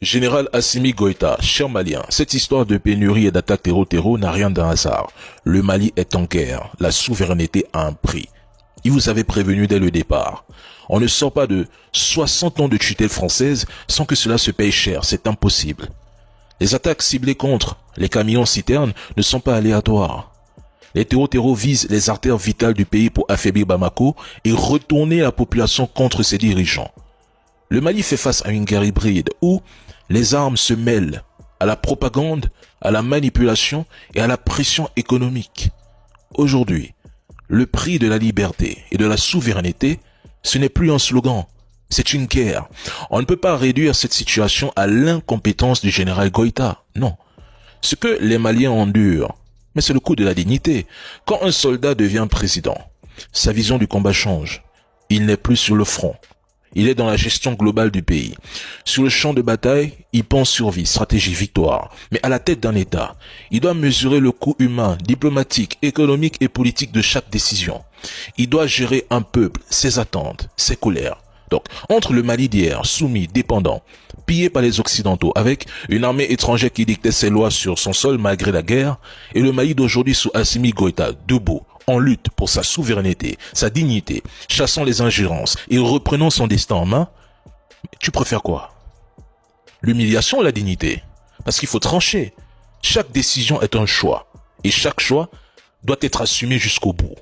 Général Assimi Goïta, cher Malien, cette histoire de pénurie et d'attaque terreau n'a rien d'un hasard. Le Mali est en guerre, la souveraineté a un prix. Il vous avait prévenu dès le départ. On ne sort pas de 60 ans de tutelle française sans que cela se paye cher, c'est impossible. Les attaques ciblées contre les camions-citernes ne sont pas aléatoires. Les terreaux visent les artères vitales du pays pour affaiblir Bamako et retourner la population contre ses dirigeants. Le Mali fait face à une guerre hybride où les armes se mêlent à la propagande, à la manipulation et à la pression économique. Aujourd'hui, le prix de la liberté et de la souveraineté, ce n'est plus un slogan, c'est une guerre. On ne peut pas réduire cette situation à l'incompétence du général Goïta, non. Ce que les Maliens endurent, mais c'est le coût de la dignité. Quand un soldat devient président, sa vision du combat change. Il n'est plus sur le front. Il est dans la gestion globale du pays. Sur le champ de bataille, il pense survie, stratégie, victoire. Mais à la tête d'un État, il doit mesurer le coût humain, diplomatique, économique et politique de chaque décision. Il doit gérer un peuple, ses attentes, ses colères. Donc, entre le Mali d'hier, soumis, dépendant, pillé par les Occidentaux, avec une armée étrangère qui dictait ses lois sur son sol malgré la guerre, et le Mali d'aujourd'hui sous Assimi Goïta, debout, en lutte pour sa souveraineté, sa dignité, chassant les ingérences et reprenant son destin en main, tu préfères quoi? L'humiliation ou la dignité? Parce qu'il faut trancher. Chaque décision est un choix, et chaque choix doit être assumé jusqu'au bout.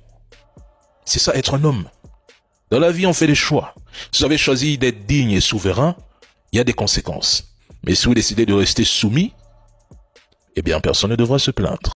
C'est ça être un homme. Dans la vie, on fait des choix. Si vous avez choisi d'être digne et souverain, il y a des conséquences. Mais si vous décidez de rester soumis, eh bien, personne ne devra se plaindre.